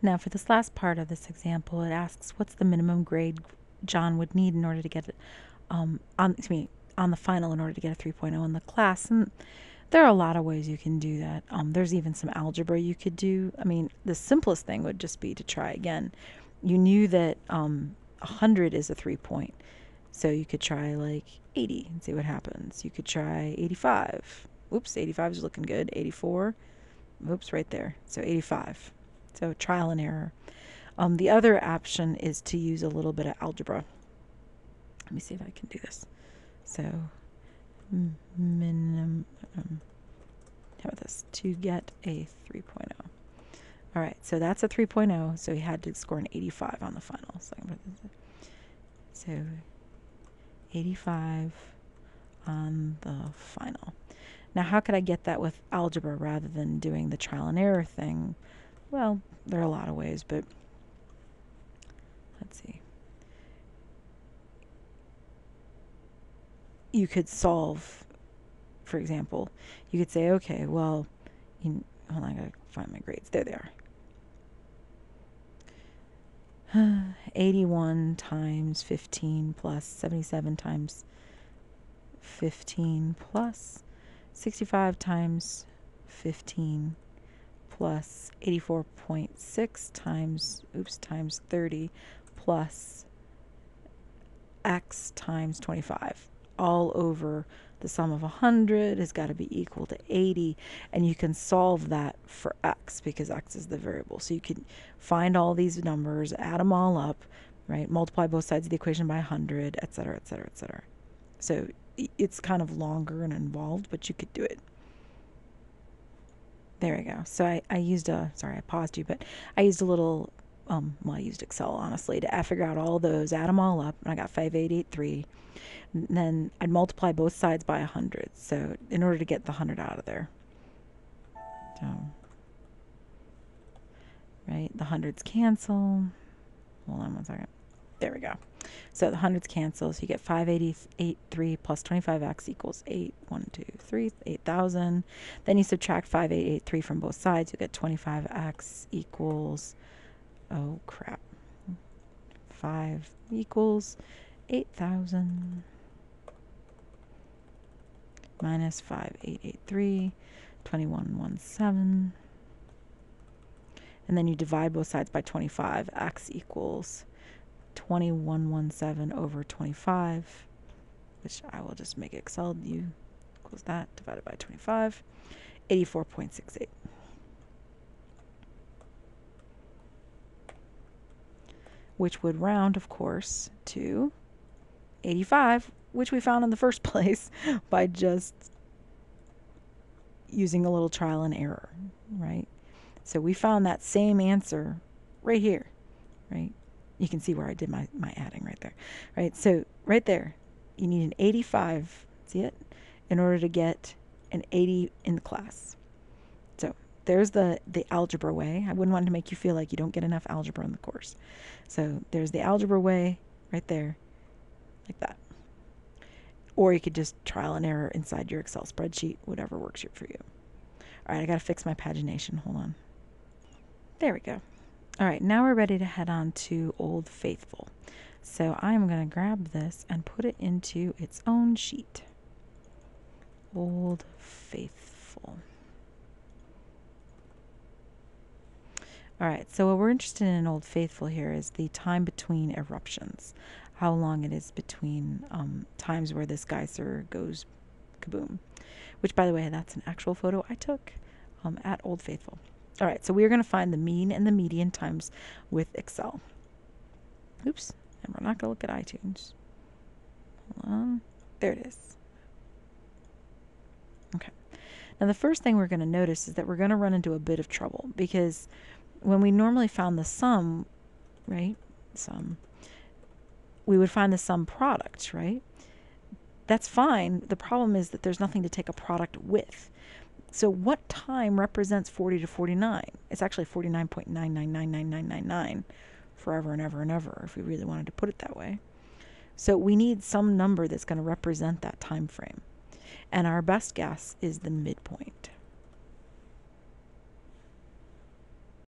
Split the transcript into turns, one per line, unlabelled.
Now for this last part of this example, it asks what's the minimum grade John would need in order to get it on the final in order to get a 3.0 in the class. And there are a lot of ways you can do that. There's even some algebra you could do. I mean, the simplest thing would just be to try again. You knew that 100 is a 3-point, so you could try like 80 and see what happens. You could try 85. Oops, 85 is looking good. 84. Oops, right there. So 85. So trial and error. The other option is to use a little bit of algebra. Let me see if I can do this. So minimum, how about this? To get a 3.0. All right, so that's a 3.0, so he had to score an 85 on the final. So 85 on the final. Now, how could I get that with algebra rather than doing the trial and error thing? Well, there are a lot of ways, but let's see. You could solve, for example, you could say, okay, well, hold on, I gotta find my grades. There they are. 81 times 15 plus 77 times 15 plus 65 times 15 plus 84.6 times 30 plus x times 25 all over the sum of 100 has got to be equal to 80, and you can solve that for x because x is the variable. So you can find all these numbers, add them all up, right? Multiply both sides of the equation by 100, etc., etc., etc. So it's kind of longer and involved, but you could do it. There we go. So I used sorry, I paused you, but I used a little, well, I used Excel, honestly, to figure out all those, add them all up, and I got 5883. And then I'd multiply both sides by 100, so in order to get the 100 out of there. So, right, the hundreds cancel. Hold on one second. There we go. So the hundreds cancel, so you get 5883 plus 25x equals 8,000. Then you subtract 5883 from both sides, you get 25x equals, oh crap, 5 equals 8,000 minus 5883, 2117. And then you divide both sides by 25. X equals 2117 over 25, which I will just make Excel. U equals that divided by 25, 84.68. Which would round, of course, to 85, which we found in the first place by just using a little trial and error, right? So we found that same answer right here, right? You can see where I did my adding right there, right? So right there, you need an 85, see it, in order to get an 80 in the class. So there's the algebra way. I wouldn't want to make you feel like you don't get enough algebra in the course. So there's the algebra way right there, like that. Or you could just trial and error inside your Excel spreadsheet, whatever works for you. All right, I got to fix my pagination. Hold on. There we go. All right, now we're ready to head on to Old Faithful. So I'm going to grab this and put it into its own sheet. Old Faithful. All right, so what we're interested in Old Faithful here is the time between eruptions. How long it is between times where this geyser goes kaboom. Which, by the way, that's an actual photo I took at Old Faithful. All right, so we're going to find the mean and the median times with Excel. Oops, and we're not going to look at iTunes. Hold on. There it is. Okay. Now, the first thing we're going to notice is that we're going to run into a bit of trouble because when we normally found the sum, right, we would find the sum product, right? That's fine. The problem is that there's nothing to take a product with. So what time represents 40 to 49? It's actually 49.9999999 forever and ever and ever, if we really wanted to put it that way. So we need some number that's going to represent that time frame. And our best guess is the midpoint.